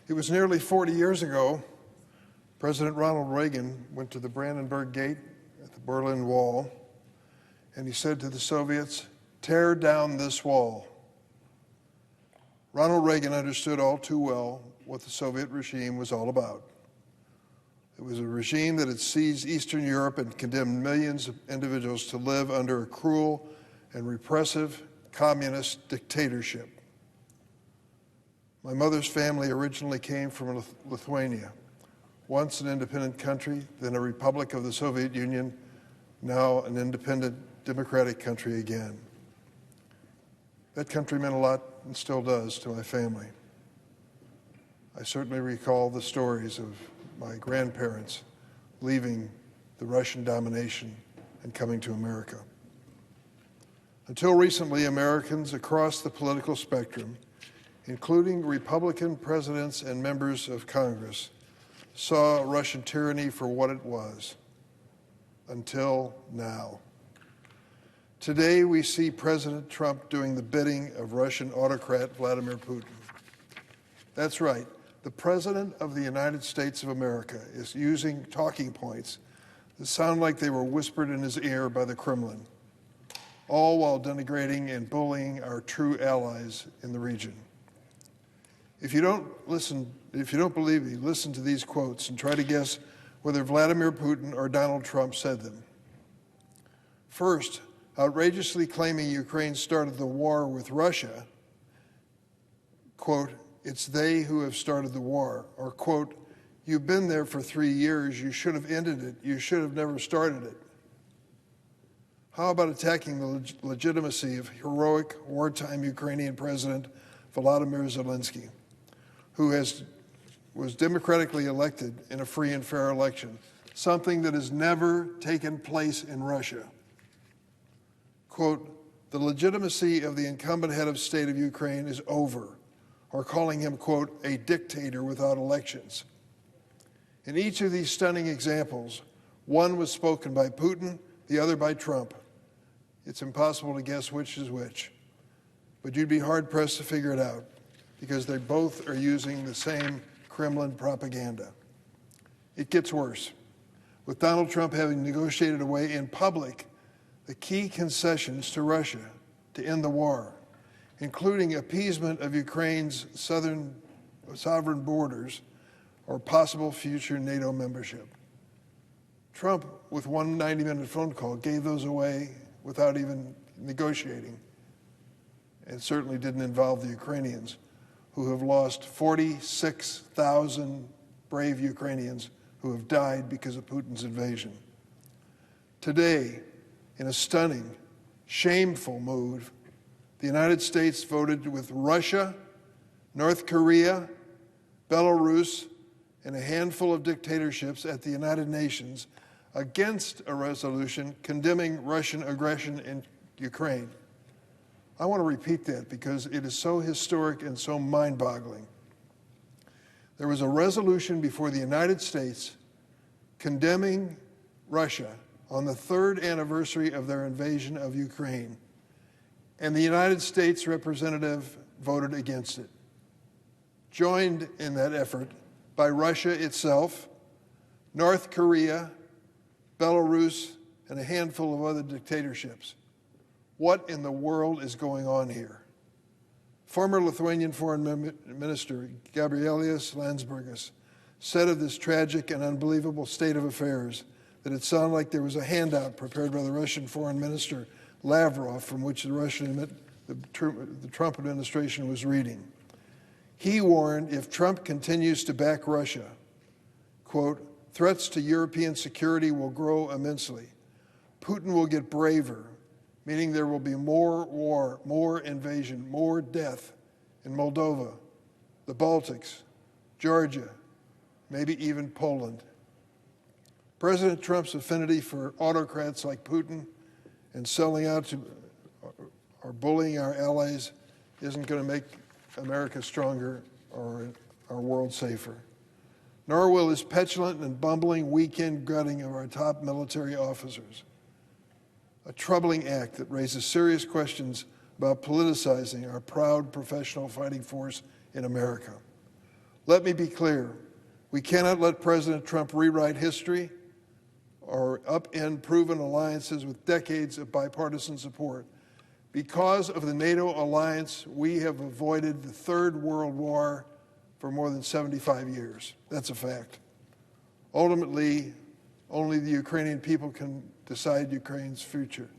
It was nearly 40 years ago, President Ronald Reagan went to the Brandenburg Gate at the Berlin Wall, and he said to the Soviets, "Tear down this wall." Ronald Reagan understood all too well what the Soviet regime was all about. It was a regime that had seized Eastern Europe and condemned millions of individuals to live under a cruel and repressive communist dictatorship. My mother's family originally came from Lithuania, once an independent country, then a republic of the Soviet Union, now an independent democratic country again. That country meant a lot and still does to my family. I certainly recall the stories of my grandparents leaving the Russian domination and coming to America. Until recently, Americans across the political spectrum, including Republican presidents and members of Congress, saw Russian tyranny for what it was, until now. Today, we see President Trump doing the bidding of Russian autocrat Vladimir Putin. That's right. The President of the United States of America is using talking points that sound like they were whispered in his ear by the Kremlin, all while denigrating and bullying our true allies in the region. If you don't believe me, listen to these quotes and try to guess whether Vladimir Putin or Donald Trump said them. First, outrageously claiming Ukraine started the war with Russia, quote, "It's they who have started the war," or quote, "You've been there for 3 years, you should have ended it, you should have never started it." How about attacking the legitimacy of heroic wartime Ukrainian President Volodymyr Zelensky, who was democratically elected in a free and fair election, something that has never taken place in Russia? Quote, "The legitimacy of the incumbent head of state of Ukraine is over," or calling him, quote, "a dictator without elections." In each of these stunning examples, one was spoken by Putin, the other by Trump. It's impossible to guess which is which, but you'd be hard-pressed to figure it out, because they both are using the same Kremlin propaganda. It gets worse, with Donald Trump having negotiated away in public the key concessions to Russia to end the war, including appeasement of Ukraine's southern sovereign borders or possible future NATO membership. Trump, with one 90-minute phone call, gave those away without even negotiating. It certainly didn't involve the Ukrainians, who have lost 46,000 brave Ukrainians who have died because of Putin's invasion. Today, in a stunning, shameful move, the United States voted with Russia, North Korea, Belarus, and a handful of dictatorships at the United Nations against a resolution condemning Russian aggression in Ukraine. I want to repeat that because it is so historic and so mind-boggling. There was a resolution before the United States condemning Russia on the 3rd anniversary of their invasion of Ukraine, and the United States representative voted against it, joined in that effort by Russia itself, North Korea, Belarus, and a handful of other dictatorships. What in the world is going on here? Former Lithuanian Foreign Minister Gabrielius Landsbergis said of this tragic and unbelievable state of affairs that it sounded like there was a handout prepared by the Russian Foreign Minister Lavrov from which the Trump administration was reading. He warned if Trump continues to back Russia, quote, "Threats to European security will grow immensely. Putin will get braver, meaning there will be more war, more invasion, more death in Moldova, the Baltics, Georgia, maybe even Poland." President Trump's affinity for autocrats like Putin and selling out to or bullying our allies isn't going to make America stronger or our world safer. Nor will his petulant and bumbling weekend gutting of our top military officers. A troubling act that raises serious questions about politicizing our proud professional fighting force in America. Let me be clear. We cannot let President Trump rewrite history or upend proven alliances with decades of bipartisan support. Because of the NATO alliance, we have avoided the Third World War for more than 75 years. That's a fact. Ultimately, only the Ukrainian people can decide Ukraine's future.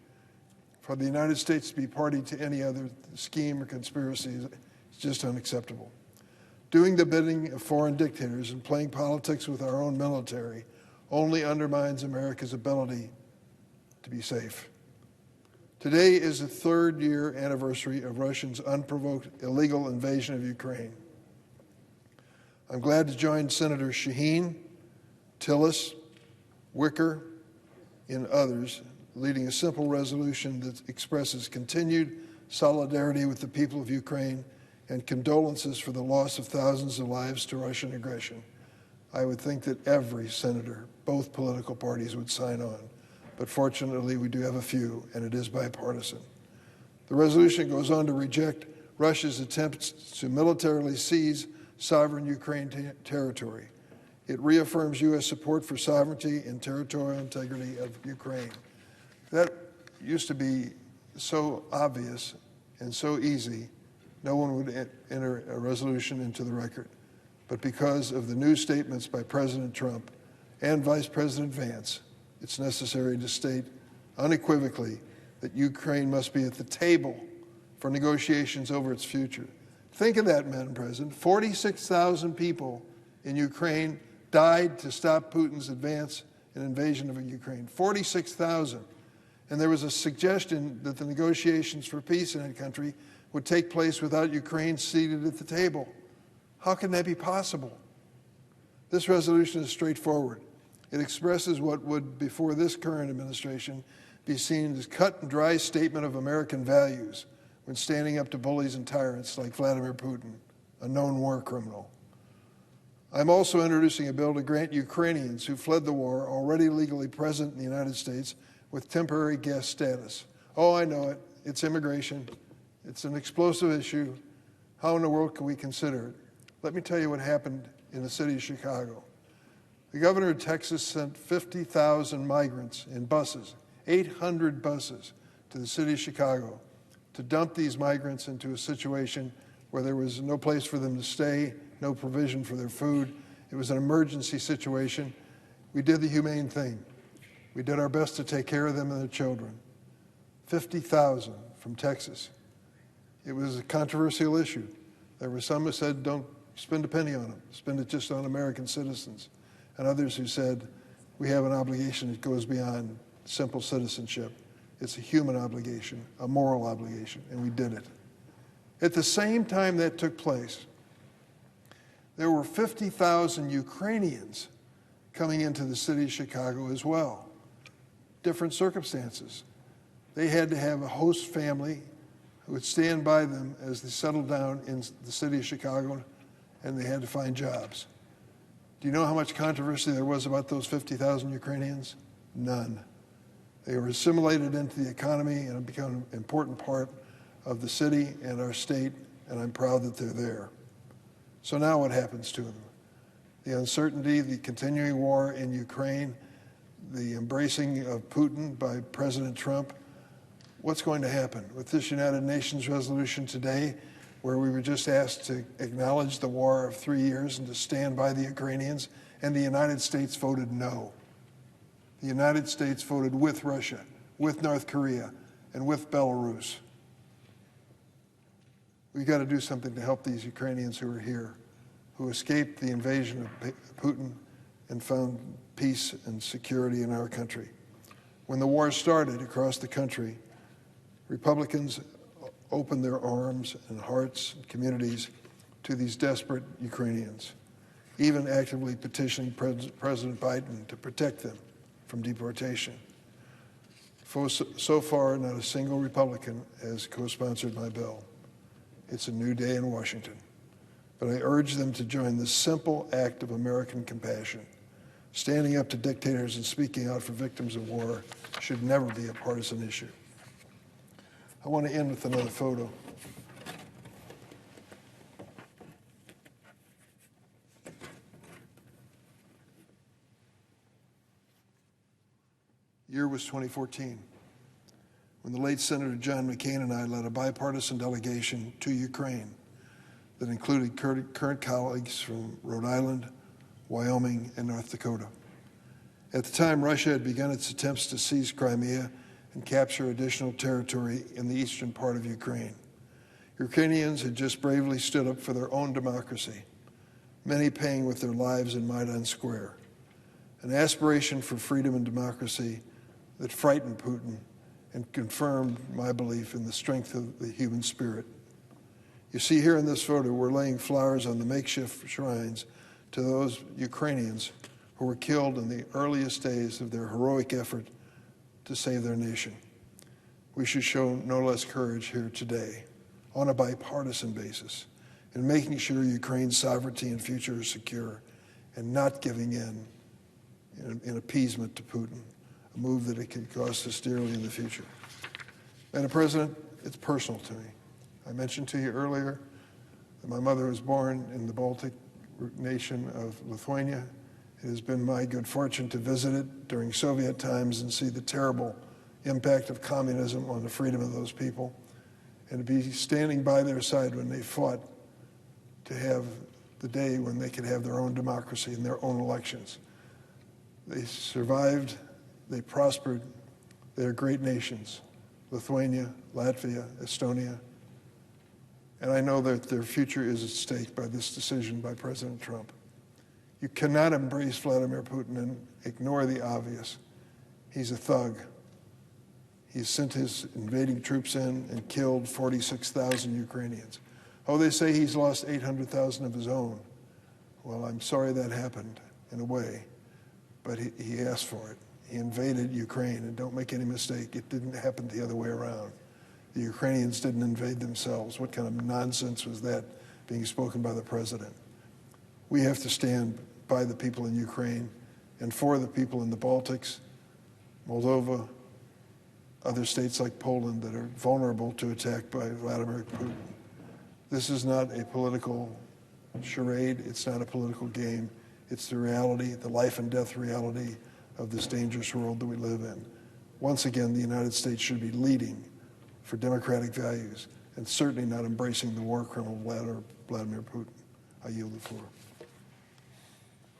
For the United States to be party to any other scheme or conspiracy is just unacceptable. Doing the bidding of foreign dictators and playing politics with our own military only undermines America's ability to be safe. Today is the third-year anniversary of Russia's unprovoked illegal invasion of Ukraine. I'm glad to join Senators Shaheen, Tillis, Wicker, and others leading a simple resolution that expresses continued solidarity with the people of Ukraine and condolences for the loss of thousands of lives to Russian aggression. I would think that every senator, both political parties, would sign on. But fortunately, we do have a few, and it is bipartisan. The resolution goes on to reject Russia's attempts to militarily seize sovereign Ukraine territory. It reaffirms U.S. support for sovereignty and territorial integrity of Ukraine. That used to be so obvious and so easy, no one would enter a resolution into the record. But because of the new statements by President Trump and Vice President Vance, it's necessary to state unequivocally that Ukraine must be at the table for negotiations over its future. Think of that, Madam President. 46,000 people in Ukraine died to stop Putin's advance and invasion of Ukraine. 46,000. And there was a suggestion that the negotiations for peace in that country would take place without Ukraine seated at the table. How can that be possible? This resolution is straightforward. It expresses what would, before this current administration, be seen as cut and dry statement of American values when standing up to bullies and tyrants like Vladimir Putin, a known war criminal. I'm also introducing a bill to grant Ukrainians who fled the war, already legally present in the United States, with temporary guest status. Oh, I know it. It's immigration. It's an explosive issue. How in the world can we consider it? Let me tell you what happened in the city of Chicago. The governor of Texas sent 50,000 migrants in buses, 800 buses, to the city of Chicago to dump these migrants into a situation where there was no place for them to stay, no provision for their food. It was an emergency situation. We did the humane thing. We did our best to take care of them and their children. 50,000 from Texas. It was a controversial issue. There were some who said, don't spend a penny on them, spend it just on American citizens. And others who said, we have an obligation that goes beyond simple citizenship. It's a human obligation, a moral obligation, and we did it. At the same time that took place, there were 50,000 Ukrainians coming into the city of Chicago as well. Different circumstances. They had to have a host family who would stand by them as they settled down in the city of Chicago, and they had to find jobs. Do you know how much controversy there was about those 50,000 Ukrainians? None. They were assimilated into the economy and have become an important part of the city and our state, and I'm proud that they're there. So now what happens to them? The uncertainty, the continuing war in Ukraine, the embracing of Putin by President Trump. What's going to happen? With this United Nations resolution today, where we were just asked to acknowledge the war of 3 years and to stand by the Ukrainians, and the United States voted no. The United States voted with Russia, with North Korea, and with Belarus. We've got to do something to help these Ukrainians who are here, who escaped the invasion of Putin and found peace and security in our country. When the war started across the country, Republicans opened their arms and hearts and communities to these desperate Ukrainians, even actively petitioning President Biden to protect them from deportation. So far, not a single Republican has co-sponsored my bill. It's a new day in Washington. But I urge them to join this simple act of American compassion. Standing up to dictators and speaking out for victims of war should never be a partisan issue. I want to end with another photo. The year was 2014, when the late Senator John McCain and I led a bipartisan delegation to Ukraine that included current colleagues from Rhode Island, Wyoming, and North Dakota. At the time, Russia had begun its attempts to seize Crimea and capture additional territory in the eastern part of Ukraine. Ukrainians had just bravely stood up for their own democracy, many paying with their lives in Maidan Square, an aspiration for freedom and democracy that frightened Putin and confirmed my belief in the strength of the human spirit. You see here in this photo, we're laying flowers on the makeshift shrines to those Ukrainians who were killed in the earliest days of their heroic effort to save their nation. We should show no less courage here today, on a bipartisan basis, in making sure Ukraine's sovereignty and future are secure and not giving in appeasement to Putin, a move that it could cost us dearly in the future. Madam President, it's personal to me. I mentioned to you earlier that my mother was born in the Baltic nation of Lithuania. It has been my good fortune to visit it during Soviet times and see the terrible impact of communism on the freedom of those people, and to be standing by their side when they fought to have the day when they could have their own democracy and their own elections. They survived, they prospered, they are great nations, Lithuania, Latvia, Estonia, and I know that their future is at stake by this decision by President Trump. You cannot embrace Vladimir Putin and ignore the obvious. He's a thug. He's sent his invading troops in and killed 46,000 Ukrainians. Oh, they say he's lost 800,000 of his own. Well, I'm sorry that happened, in a way, but he asked for it. He invaded Ukraine, and don't make any mistake, it didn't happen the other way around. The Ukrainians didn't invade themselves. What kind of nonsense was that being spoken by the president? We have to stand by the people in Ukraine and for the people in the Baltics, Moldova, other states like Poland that are vulnerable to attack by Vladimir Putin. This is not a political charade. It's not a political game. It's the reality, the life and death reality of this dangerous world that we live in. Once again, the United States should be leading for democratic values and certainly not embracing the war criminal Vladimir Putin. I yield the floor.